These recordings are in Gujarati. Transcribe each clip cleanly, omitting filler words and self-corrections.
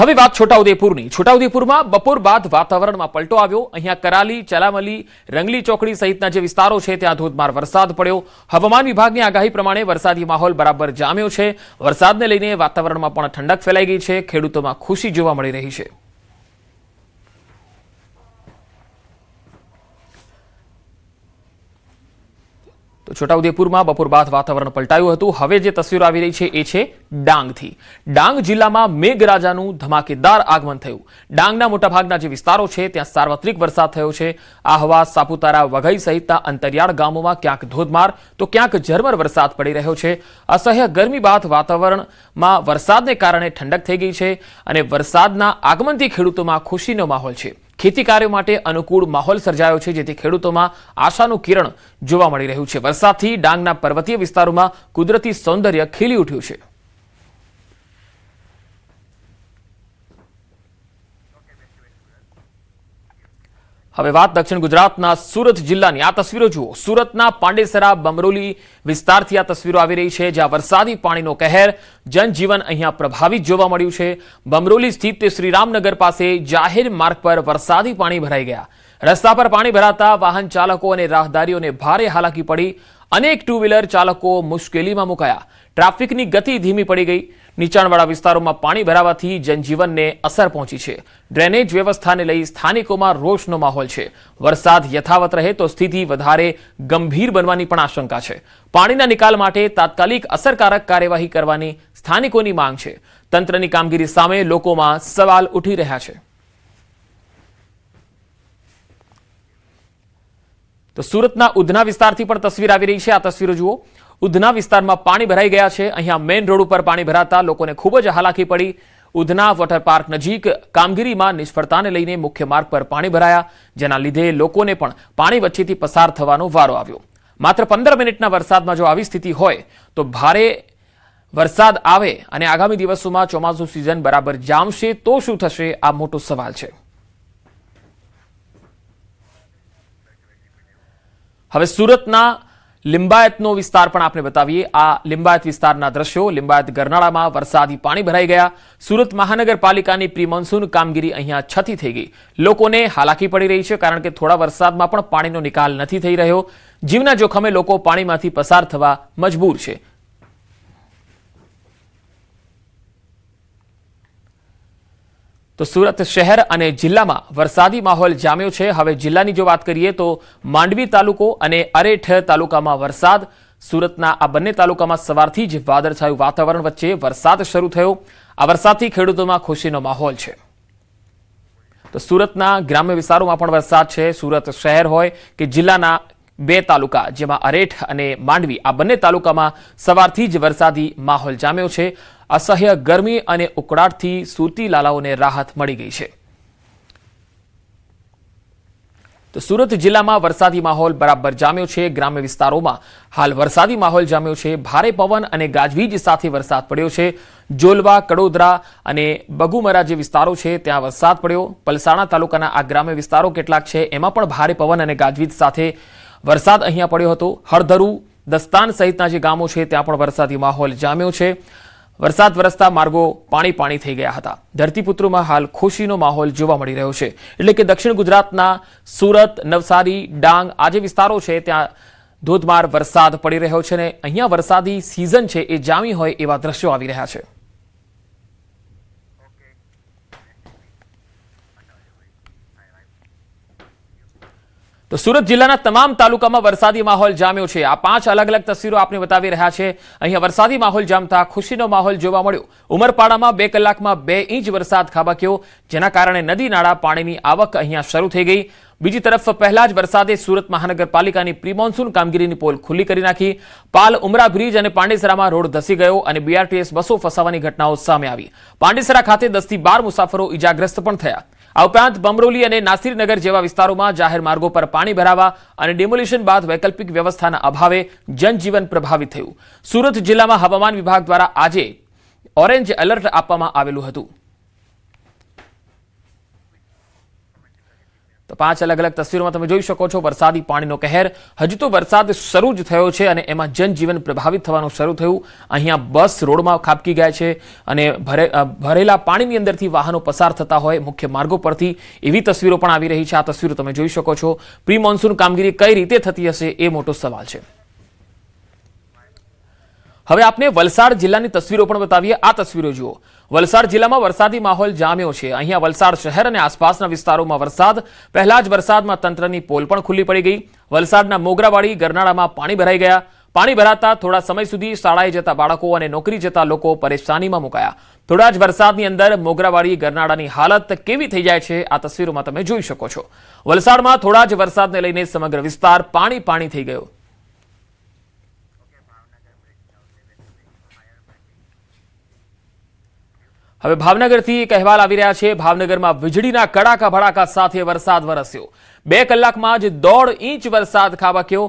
હવે વાત છોટાઉદેપુરની। છોટાઉદેપુરમાં બપોર બાદ વાતાવરણમાં પલટો આવ્યો। અહીંયા કરાલી, ચલામલી, રંગલી ચોકડી સહિતના જે વિસ્તારો છે ત્યાં ધોધમાર વરસાદ પડ્યો। હવામાન વિભાગની આગાહી પ્રમાણે વરસાદી માહોલ બરાબર જામ્યો છે। વરસાદને લઈને વાતાવરણમાં પણ ઠંડક ફેલાઈ ગઈ છે। ખેડૂતોમાં ખુશી જોવા મળી રહી છે। તો છોટાઉદેપુરમાં બપોર બાદ વાતાવરણ પલટાયું હતું। હવે જે તસવીરો આવી રહી છે એ છે ડાંગથી। ડાંગ જિલ્લામાં મેઘરાજાનું ધમાકેદાર આગમન થયું। ડાંગના મોટાભાગના જે વિસ્તારો છે ત્યાં સાર્વત્રિક વરસાદ થયો છે। આહવા, સાપુતારા, વઘઈ સહિતના અંતરિયાળ ગામોમાં ક્યાંક ધોધમાર તો ક્યાંક ઝરમર વરસાદ પડી રહ્યો છે। અસહ્ય ગરમી બાદ વાતાવરણમાં વરસાદને કારણે ઠંડક થઈ ગઈ છે અને વરસાદના આગમનથી ખેડૂતોમાં ખુશીનો માહોલ છે। ખેતી કાર્યો માટે અનુકૂળ માહોલ સર્જાયો છે, જેથી ખેડૂતોમાં આશાનું કિરણ જોવા મળી રહ્યું છે। વરસાદથી ડાંગના પર્વતીય વિસ્તારોમાં કુદરતી સૌંદર્ય ખીલી ઉઠ્યું છે। હવે વાત દક્ષિણ ગુજરાતના સુરત જિલ્લાની। આ તસવીરો જુઓ। સુરતના પાંડેસરા, બમરોલી વિસ્તારથી આ તસવીરો આવી રહી છે, જ્યાં વરસાદી પાણીનો કહેર। જનજીવન અહીંયા પ્રભાવિત જોવા મળ્યું છે। બમરોલી સ્થિત શ્રીરામનગર પાસે જાહેર માર્ગ પર વરસાદી પાણી ભરાઈ ગયા। રસ્તા પર પાણી ભરાતા વાહન ચાલકો અને રાહદારીઓને ભારે હાલાકી પડી। અનેક ટુ વ્હીલર ચાલકો મુશ્કેલીમાં મુકાયા। ટ્રાફિકની ગતિ ધીમી પડી ગઈ। નીચાણવાળા વિસ્તારોમાં પાણી ભરાવાથી જનજીવનને અસર પહોંચી છે। ડ્રેનેજ વ્યવસ્થાને લઈ સ્થાનિકોમાં રોષનો માહોલ છે। વરસાદ યથાવત રહે તો સ્થિતિ વધારે ગંભીર બનવાની પણ આશંકા છે। પાણીના નિકાલ માટે તાત્કાલિક અસરકારક કાર્યવાહી કરવાની સ્થાનિકોની માંગ છે। તંત્રની કામગીરી સામે લોકોમાં સવાલ ઉઠી રહ્યા છે। તો સુરતના ઉધના વિસ્તારથી પણ તસવીર આવી રહી છે। આ તસવીરો જુઓ। ઉધના વિસ્તારમાં પાણી ભરાઈ ગયા છે। અહીંયા મેઇન રોડ ઉપર પાણી ભરાતા લોકોને ખૂબ જ હાલાકી પડી। ઉધના વોટર પાર્ક નજીક કામગીરીમાં નિષ્ફળતાને લઈને મુખ્ય માર્ગ પર પાણી ભરાયા, જેના લીધે લોકોને પણ પાણી વચ્ચેથી પસાર થવાનો વારો આવ્યો। માત્ર 15 મિનિટના વરસાદમાં જો આવી સ્થિતિ હોય તો ભારે વરસાદ આવે અને આગામી દિવસોમાં ચોમાસુ સિઝન બરાબર જામશે તો શું થશે, આ મોટો સવાલ છે। હવે સુરતના લિંબાયતનો વિસ્તાર પણ આપણે બતાવીએ। આ લિંબાયત વિસ્તારના દ્રશ્યો। લિંબાયત ગરનાળામાં વરસાદી પાણી ભરાઈ ગયા। સુરત મહાનગરપાલિકાની પ્રી મોન્સૂન કામગીરી અહીંયા છતી થઈ ગઈ। લોકોને હાલાકી પડી રહી છે, કારણ કે થોડા વરસાદમાં પણ પાણીનો નિકાલ નથી થઈ રહ્યો। જીવના જોખમે લોકો પાણીમાંથી પસાર થવા મજબૂર છે। તો સુરત શહેર અને જિલ્લામાં વરસાદી માહોલ જામ્યો છે। હવે જિલ્લાની જો વાત કરીએ તો માંડવી તાલુકો અને અરેઠ તાલુકામાં વરસાદ। સુરતના આ બંને તાલુકામાં સવારથી જ વાદળછાયું વાતાવરણ વચ્ચે વરસાદ શરૂ થયો। આ વરસાદથી ખેડૂતોમાં ખુશીનો માહોલ છે। તો સુરતના ગ્રામ્ય વિસ્તારોમાં પણ વરસાદ છે। સુરત શહેર હોય કે જિલ્લાના 2 તાલુકા, જેમાં અરેઠ અને માંડવી, આ બંને તાલુકામાં સવારથી જ વરસાદી માહોલ જામ્યો છે। અસહ્ય ગરમી અને ઉકળાટથી સુરતી લાલાઓને રાહત મળી ગઈ છે। તો સુરત જિલ્લામાં વરસાદી માહોલ બરાબર જામ્યો છે। ગ્રામ્ય વિસ્તારોમાં હાલ વરસાદી માહોલ જામ્યો છે। ભારે પવન અને ગાજવીજ સાથે વરસાદ પડ્યો છે। જોલવા, કડોદરા અને બગુમરા જે વિસ્તારો છે ત્યાં વરસાદ પડ્યો। પલસાણા તાલુકાના આ ગ્રામ્ય વિસ્તારો કેટલાક છે એમાં પણ ભારે પવન અને ગાજવીજ સાથે વરસાદ અહીંયા પડ્યો હતો। હળધરુ, દસ્તાન સહિતના જે ગામો છે ત્યાં પણ વરસાદી માહોલ જામ્યો છે। વરસાદ વરસતા માર્ગો પાણી થઈ ગયા હતા। ધરતીપુત્રોમાં હાલ ખુશીનો માહોલ જોવા મળી રહ્યો છે। એટલે કે દક્ષિણ ગુજરાતના સુરત, નવસારી, ડાંગ આ જે વિસ્તારો છે ત્યાં ધોધમાર વરસાદ પડી રહ્યો છે અને અહીંયા વરસાદી સિઝન છે એ જામી હોય એવા દ્રશ્યો આવી રહ્યા છે। તો સુરત જિલ્લાના તમામ તાલુકામાં વરસાદી માહોલ જામ્યો છે। આ 5 અલગ અલગ તસવીરો આપણે બતાવી રહ્યા છે। અહીંયા વરસાદી માહોલ જામતા ખુશીનો માહોલ જોવા મળ્યો। ઉમરપાડામાં 2 કલાકમાં 2 ઇંચ વરસાદ ખાબક્યો, જેના કારણે નદી નાળા પાણીની આવક અહીંયા શરૂ થઈ ગઈ। બીજી તરફ પહેલા જ વરસાદે સુરત મહાનગરપાલિકાની પ્રી મોન્સૂન કામગીરીની પોલ ખુલ્લી કરી નાખી। પાલ, ઉમરા બ્રિજ અને પાંડેસરામાં રોડ ધસી ગયો અને BRTS બસો ફસાવાની ઘટનાઓ સામે આવી। પાંડેસરા ખાતે 10 થી 12 મુસાફરો ઇજાગ્રસ્ત પણ થયા। આ ઉપરાંત બમરોલી અને નાસિરનગર જેવા વિસ્તારોમાં જાહેર માર્ગો પર પાણી ભરાવા અને ડિમોલિશન બાદ વૈકલ્પિક વ્યવસ્થાના અભાવે જનજીવન પ્રભાવિત થયું। સુરત જિલ્લામાં હવામાન વિભાગ દ્વારા આજે ઓરેન્જ એલર્ટ આપવામાં આવેલું હતું। તો 5 અલગ અલગ તસવીરોમાં તમે જોઈ શકો છો વરસાદી પાણીનો કહેર. હજુ તો વરસાદ શરૂ જ થયો છે અને એમાં જનજીવન પ્રભાવિત થવાનું શરૂ થયું. અહીંયા બસ રોડમાં ખાબકી ગયા છે અને ભરેલા પાણીની અંદરથી વાહનો પસાર થતા હોય મુખ્ય માર્ગો પરથી એવી તસવીરો પણ આવી રહી છે. આ તસવીરો તમે જોઈ શકો છો. પ્રી મોન્સૂન કામગીરી કઈ રીતે થતી હશે એ મોટો સવાલ છે. હવે આપને વલસાડ જિલ્લાની તસવીરો પણ બતાવીએ. આ તસવીરો જુઓ. વલસાડ જિલ્લામાં વરસાદી માહોલ જામ્યો છે. અહીંયા વલસાડ શહેર અને આસપાસના વિસ્તારોમાં વરસાદ. પહેલા જ વરસાદમાં તંત્રની પોલ પણ ખુલ્લી પડી ગઈ. વલસાડના મોગરાવાડી ગરનાળામાં પાણી ભરાઈ ગયા. પાણી ભરાતા થોડા સમય સુધી શાળાએ જતા બાળકો અને નોકરી જતા લોકો પરેશાનીમાં મુકાયા. થોડા જ વરસાદની અંદર મોગરાવાડી ગરનાળાની હાલત કેવી થઈ જાય છે આ તસવીરોમાં તમે જોઈ શકો છો. વલસાડમાં થોડા જ વરસાદને લઈને સમગ્ર વિસ્તાર પાણી થઈ ગયો. હવે ભાવનગરથી એક અહેવાલ આવી રહ્યા છે. ભાવનગરમાં વીજળીના કડાકા ભડાકા સાથે વરસાદ વરસ્યો. 2 કલાકમાં જ 1.5 ઇંચ વરસાદ ખાબક્યો.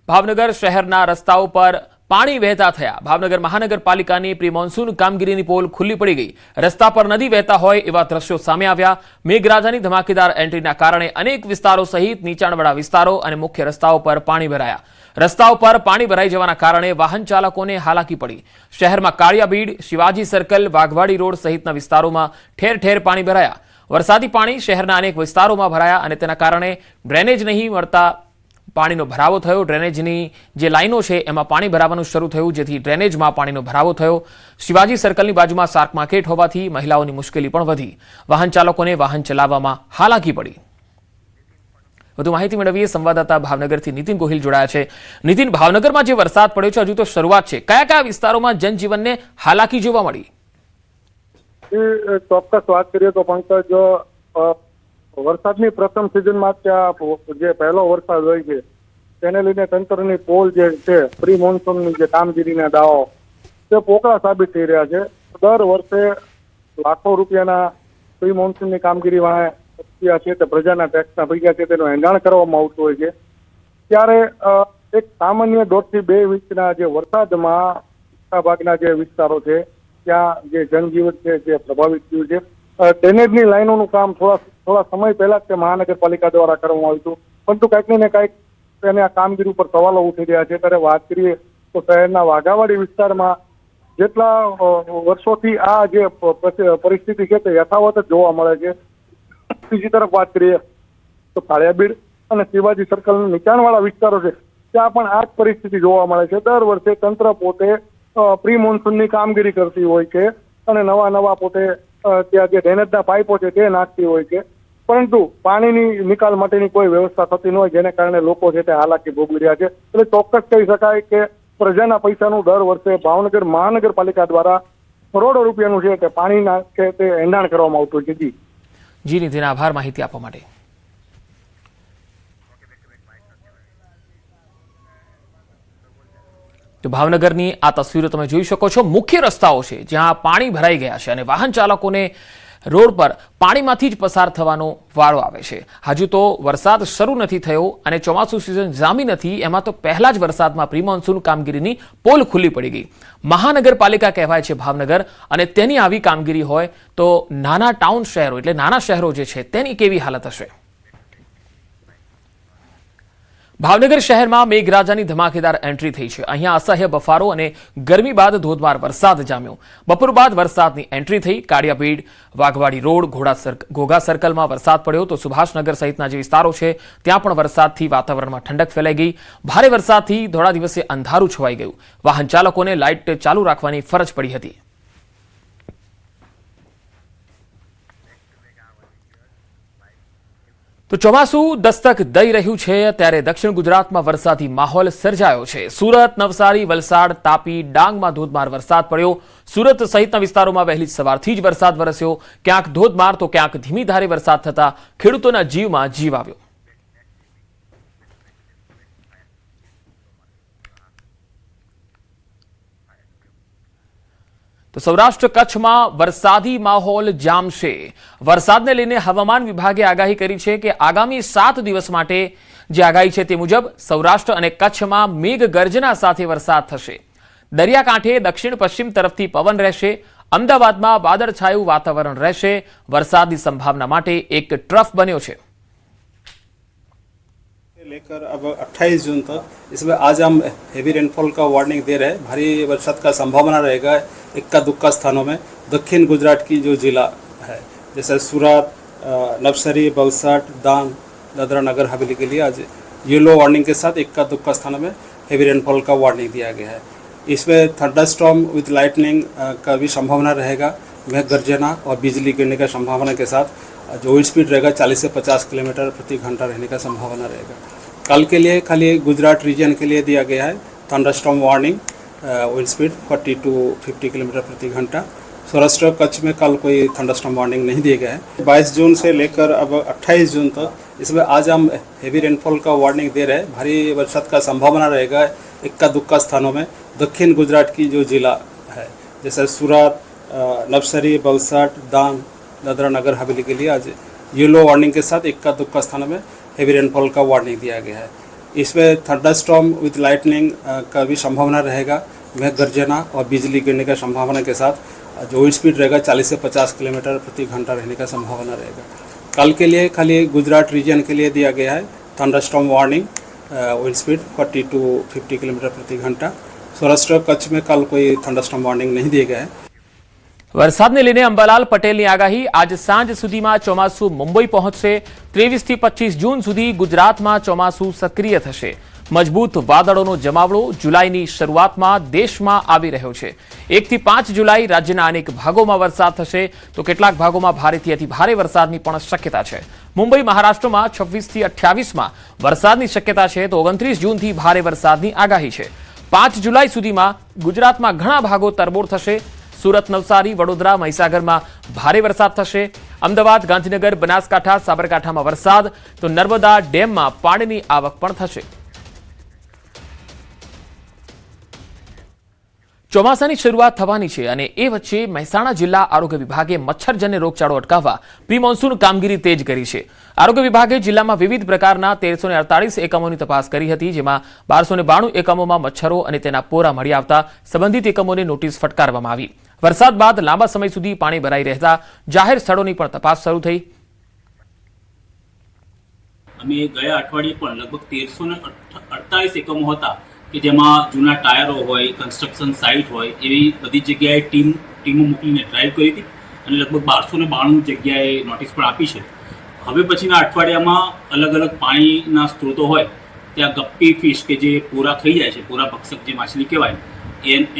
ભાવનગર શહેરના રસ્તાઓ પર પાણી વહેતા થયા. ભાવનગર મહાનગરપાલિકાની પ્રી મોન્સૂન કામગીરીની પોલ ખુલ્લી પડી ગઈ. રસ્તા પર નદી વહેતા હોય એવા દ્રશ્યો સામે આવ્યા. મેઘરાજાની ધમાકેદાર એન્ટ્રીના કારણે અનેક વિસ્તારો સહિત નીચાણવાળા વિસ્તારો અને મુખ્ય રસ્તાઓ પર પાણી ભરાયા. રસ્તાઓ પર પાણી ભરાઈ જવાના કારણે વાહન ચાલકોને હાલાકી પડી. શહેરમાં કાળિયાબીડ, શિવાજી સર્કલ, વાઘવાડી રોડ સહિતના વિસ્તારોમાં ઠેર ઠેર પાણી ભરાયા. વરસાદી પાણી શહેરના અનેક વિસ્તારોમાં ભરાયા અને તેના કારણે ડ્રેનેજ નહીં મળતા પાણીનો ભરાવો થયો. ડ્રેનેજની જે લાઈનો છે એમાં પાણી ભરાવાનું શરૂ થયું, જેથી ડ્રેનેજમાં પાણીનો ભરાવો થયો. શિવાજી સર્કલની બાજુમાં શાક માર્કેટ હોવાથી મહિલાઓની મુશ્કેલી પણ વધી. વાહન ચાલકોને વાહન ચલાવવામાં હાલાકી પડી. વધુ માહિતી મેળવીએ. સંવાદદાતા ભાવનગરથી નીતિન ગોહિલ જોડાયા છે. નીતિન, ભાવનગરમાં જે વરસાદ પડ્યો છે હજુ તો શરૂઆત છે. કયા કયા વિસ્તારોમાં જનજીવનને હાલાકી જોવા મળી? ચોક્કસ વાત કરીએ તો પંકજ, વરસાદની પ્રથમ સિઝનમાં જે પહેલો વરસાદ હોય છે તેને લઈને તંત્રની પોલ જે છે પ્રી મોન્સૂનની જે કામગીરીના દાવો તે પોકળા સાબિત થઈ રહ્યા છે. દર વર્ષે લાખો રૂપિયાના પ્રી મોન્સૂનની કામગીરી છે તે પ્રજાના ટેક્સના પૈસા છે તેનું એંધાણ કરવામાં આવતું હોય છે. ત્યારે એક સામાન્ય 1.5 થી 2 ઇંચના જે વરસાદમાં મોટાભાગના જે વિસ્તારો છે ત્યાં જે જનજીવન છે જે પ્રભાવિત થયું છે. ડ્રેનેજની લાઈનોનું કામ થોડા સમય પહેલા જ મહાનગરપાલિકા દ્વારા કરવામાં આવ્યું હતું, પરંતુ કંઈક ને કંઈક તેને આ કામગીરી ઉપર સવાલો ઉઠી રહ્યા છે. ત્યારે વાત કરીએ તો શહેરના વાઘાવાડી વિસ્તારમાં જેટલા વર્ષોથી આ જે પરિસ્થિતિ છે તે યથાવત જ જોવા મળે છે. બીજી તરફ વાત કરીએ તો કાળિયાબીડ અને શિવાજી સર્કલ નીચાણવાળા વિસ્તારો છે ત્યાં પણ આ જ પરિસ્થિતિ જોવા મળે છે. દર વર્ષે તંત્ર પોતે પ્રી મોન્સૂનની કામગીરી કરતી હોય છે અને નવા પોતે ત્યાં જે ડ્રેનેજના પાઇપો છે તે નાખતી હોય છે, પરંતુ પાણીની નિકાલ માટેની કોઈ વ્યવસ્થા થતી ન હોય, જેને કારણે લોકો છે તે હાલાકી ભોગવી રહ્યા છે. એટલે ચોક્કસ કહી શકાય કે પ્રજાના પૈસાનું દર વર્ષે ભાવનગર મહાનગરપાલિકા દ્વારા કરોડો રૂપિયાનું છે તે પાણીના છે તે એંધાણ કરવામાં આવતું હોય છે. જી નીતિન, આભાર માહિતી આપવા માટે. તો ભાવનગરની આ તસવીરો તમે જોઈ શકો છો. મુખ્ય રસ્તાઓ છે જ્યાં પાણી ભરાઈ ગયા છે અને વાહન ચાલકોને રોડ પર પાણીમાંથી જ પસાર થવાનો વારો આવે છે. હજુ તો વરસાદ શરૂ નથી થયો અને ચોમાસું સિઝન જામી નથી. એમાં તો પહેલા જ વરસાદમાં પ્રી મોન્સૂન કામગીરીની પોલ ખુલ્લી પડી ગઈ. મહાનગરપાલિકા કહેવાય છે ભાવનગર, અને તેની આવી કામગીરી હોય તો નાના ટાઉન શહેરો એટલે નાના શહેરો જે છે તેની કેવી હાલત હશે? ભાવનગર શહેરમાં મેઘરાજાની ધમાકેદાર એન્ટ્રી થઈ છે. અહીંયા અસહ્ય બફારો અને ગરમી બાદ ધોધમાર વરસાદ જામ્યો. બપોર બાદ વરસાદની એન્ટ્રી થઈ. કાળિયાબીડ, વાઘવાડી રોડ, ઘોઘા સર્કલમાં વરસાદ પડ્યો તો સુભાષનગર સહિતના જે વિસ્તારો છે ત્યાં પણ વરસાદથી વાતાવરણમાં ઠંડક ફેલાઈ ગઈ. ભારે વરસાદથી થોડા દિવસે અંધારું છવાઈ ગયું. વાહન ચાલકોને લાઇટ ચાલુ રાખવાની ફરજ પડી હતી. તો ચોમાસું દસ્તક દઈ રહ્યું છે ત્યારે દક્ષિણ ગુજરાતમાં વરસાદી માહોલ સર્જાયો છે. સુરત, નવસારી, વલસાડ, તાપી, ડાંગમાં ધોધમાર વરસાદ પડ્યો. સુરત સહિતના વિસ્તારોમાં વહેલી સવારથી જ વરસાદ વરસ્યો. ક્યાંક ધોધમાર તો ક્યાંક ધીમી ધારે વરસાદ થતા ખેડૂતોના જીવમાં જીવ આવ્યો. તો સૌરાષ્ટ્ર કચ્છમાં વરસાદી માહોલ જામશે. વરસાદને લઈને હવામાન વિભાગે આગાહી કરી છે કે આગામી 7 દિવસ માટે જે આગાહી છે તે મુજબ સૌરાષ્ટ્ર અને કચ્છમાં મેઘગર્જના સાથે વરસાદ થશે. દરિયાકાંઠે દક્ષિણ પશ્ચિમ તરફથી પવન રહેશે. અમદાવાદમાં વાદળછાયું વાતાવરણ રહેશે. વરસાદની સંભાવના માટે એક ટ્રફ બન્યો છે. लेकर अब 28 जून तक, इसमें आज हम हेवी रेनफॉल का वार्निंग दे रहे हैं। भारी बरसात का संभावना रहेगा इक्का दुक्का स्थानों में। दक्षिण गुजरात की जो जिला है जैसे सूरत, नवसारी, वलसाड, डांग, दादरा नगर हवेली के लिए आज येलो वार्निंग के साथ इक्का दुक्का स्थानों में हेवी रेनफॉल का वार्निंग दिया गया है। इसमें थंडरस्टॉर्म विद लाइटनिंग का भी संभावना रहेगा। मेघ गर्जना और बिजली गिरने का संभावना के साथ जो विंड स्पीड रहेगा 40 से 50 किलोमीटर प्रति घंटा रहने का संभावना रहेगा। कल के लिए खाली गुजरात रीजन के लिए दिया गया है thunderstorm warning, wind speed 40 to 50 kilometre प्रति घंटा। सौराष्ट्र कच्छ में कल कोई थंडरस्टॉर्म वार्निंग नहीं दिया गया है। 22 जून से लेकर अब 28 जून तक, इसमें आज हम हेवी रेनफॉल का वार्निंग दे रहे हैं। भारी बरसात का संभावना रहेगा इक्का दुक्का स्थानों में। दक्षिण गुजरात की जो जिला है जैसे सूरत, नवसारी, वलसाड, डांग, दादरा नगर हवेली के लिए आज येलो वार्निंग के साथ इक्का दुक्का स्थानों में हेवी रेनफॉल का वार्निंग दिया गया है। इसमें थंडरस्टॉर्म विद लाइटनिंग का भी संभावना रहेगा। मेघ गर्जना और बिजली गिरने का संभावना के साथ जो विंड स्पीड रहेगा 40 से 50 किलोमीटर प्रति घंटा रहने का संभावना रहेगा। कल के लिए खाली गुजरात रीजन के लिए दिया गया है thunderstorm warning, wind speed 40 to 50 kilometre प्रति घंटा। सौराष्ट्र कच्छ में कल कोई थंडरस्टॉर्म वार्निंग नहीं दिया गया है। વરસાદને લઈને અંબાલાલ પટેલની આગાહી આજ સાંજ સુધીમાં ચોમાસું મુંબઈ પહોંચશે। 23 થી 25 જૂન સુધી ગુજરાતમાં ચોમાસું સક્રિય થશે। મજબૂત વાદળોનો જમાવડો જુલાઈની શરૂઆતમાં દેશમાં આવી રહ્યો છે। 1 થી 5 જુલાઈ રાજ્યના અનેક ભાગોમાં વરસાદ થશે તો કેટલાક ભાગોમાં ભારેથી અતિ ભારે વરસાદની પણ શક્યતા છે। મુંબઈ મહારાષ્ટ્રમાં 26 થી 28માં વરસાદની શક્યતા છે તો 29 જૂનથી ભારે વરસાદની આગાહી છે। 5 જુલાઈ સુધીમાં ગુજરાતમાં ઘણા ભાગો તરબોળ થશે। सूरत, नवसारी, वडोदरा, महीसागर में भारे वरसाद थशे। अमदावाद, गांधीनगर, बनासकांठा, साबरकांठा में वरसाद तो नर्मदा डेम में पाणीनी आवक पण थशे। ચોમાસાની શરૂઆત થવાની છે અને એ વચ્ચે મહેસાણા જિલ્લા આરોગ્ય વિભાગે મચ્છરજન્ય રોગચાળો અટકાવવા પ્રી મોન્સૂન કામગીરી તેજ કરી છે। આરોગ્ય વિભાગે જિલ્લામાં વિવિધ પ્રકારના 1348 એકમોની તપાસ કરી હતી, જેમાં 1292 એકમોમાં મચ્છરો અને તેના પોરા મળી આવતા સંબંધિત એકમોને નોટિસ ફટકારવામાં આવી। વરસાદ બાદ લાંબા સમય સુધી પાણી ભરાઈ રહેતા જાહેર સ્થળોની પણ તપાસ શરૂ થઈ। અમે ગયા અઠવાડિયે પણ લગભગ 1348 એકમો હતા કે જેમાં જૂના ટાયરો હોય, કન્સ્ટ્રક્શન સાઇટ હોય, એવી બધી જગ્યાએ ટીમો મોકલીને ડ્રાઈવ કરી હતી અને લગભગ 1292 જગ્યાએ નોટિસ પણ આપી છે। હવે પછીના અઠવાડિયામાં અલગ અલગ પાણીના સ્ત્રોતો હોય ત્યાં ગપ્પી ફિશ કે જે પૂરા ખાઈ જાય છે, પૂરા ભક્ષક જે માછલી કહેવાય,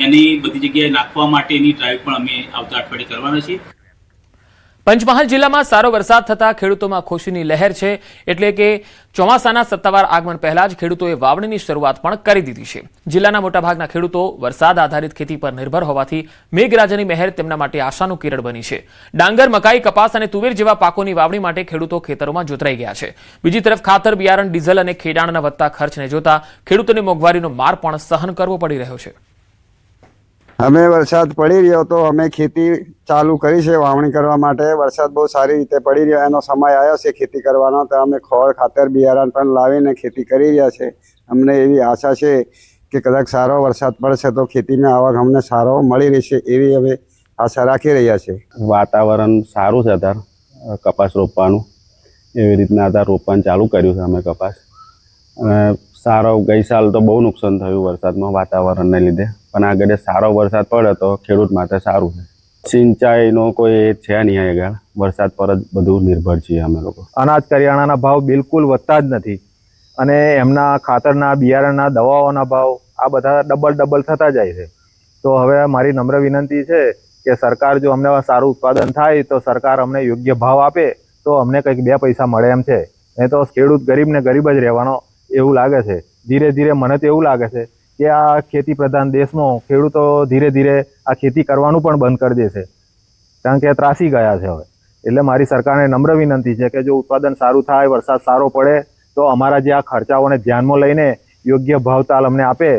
એની બધી જગ્યાએ નાખવા માટેની ડ્રાઈવ પણ અમે આવતા અઠવાડિયે કરવાના છીએ। પંચમહાલ જિલ્લામાં સારો વરસાદ થતા ખેડૂતોમાં ખુશીની લહેર છે, એટલે કે ચોમાસાના સત્તાવાર આગમન પહેલા જ ખેડૂતોએ વાવણીની શરૂઆત પણ કરી દીધી છે। જિલ્લાના મોટાભાગના ખેડૂતો વરસાદ આધારિત ખેતી પર નિર્ભર હોવાથી મેઘરાજાની મહેર તેમના માટે આશાનું કિરણ બની છે। ડાંગર, મકાઈ, કપાસ અને તુવેર જેવા પાકોની વાવણી માટે ખેડૂતો ખેતરોમાં જોતરાઈ ગયા છે। બીજી તરફ ખાતર, બિયારણ, ડીઝલ અને ખેડાણના વધતા ખર્ચને જોતા ખેડૂતોને મોંઘવારીનો માર પણ સહન કરવો પડી રહ્યો છે। અમે વરસાદ પડી રહ્યો તો અમે ખેતી ચાલુ કરી છે વાવણી કરવા માટે। વરસાદ બહુ સારી રીતે પડી રહ્યો, એનો સમય આવ્યો છે ખેતી કરવાનો, તો અમે ખોળ, ખાતર, બિયારણ પણ લાવીને ખેતી કરી રહ્યા છે। અમને એવી આશા છે કે કદાચ સારો વરસાદ પડશે તો ખેતીમાં આવક અમને સારો મળી રહેશે, એવી અમે આશા રાખી રહ્યા છે। વાતાવરણ સારું છે અત્યારે કપાસ રોપવાનું, એવી રીતના અત્યારે રોપવાનું ચાલુ કર્યું છે અમે કપાસ। અને સારો ગઈ સાલ તો બહુ નુકસાન થયું વરસાદમાં વાતાવરણને લીધે, પણ આગળ સારો વરસાદ પડે તો ખેડૂત માટે સારું છે। સિંચાઈનો કોઈ છે નહીં, આગળ વરસાદ પર જ બધું નિર્ભર છીએ અમે લોકો। અનાજ કરિયાણાના ભાવ બિલકુલ વધતા જ નથી અને એમના ખાતરના, બિયારણના, દવાઓના ભાવ આ બધા ડબલ થતા જાય છે। તો હવે મારી નમ્ર વિનંતી છે કે સરકાર જો અમને સારું ઉત્પાદન થાય તો સરકાર અમને યોગ્ય ભાવ આપે તો અમને કંઈક 2 પૈસા મળે એમ છે, નહીં તો ખેડૂત ગરીબને ગરીબ જ રહેવાનો એવું લાગે છે। ધીરે ધીરે મને તો એવું લાગે છે કે આ ખેતી પ્રધાન દેશમાં ખેડૂતો ધીરે ધીરે આ ખેતી કરવાનું પણ બંધ કરી દેશે, કારણ કે ત્રાસી ગયા છે હવે। એટલે મારી સરકારને નમ્ર વિનંતી છે કે જો ઉત્પાદન સારું થાય, વરસાદ સારો પડે તો અમારા જે આ ખર્ચાઓને ધ્યાનમાં લઈને યોગ્ય ભાવતાલ અમને આપે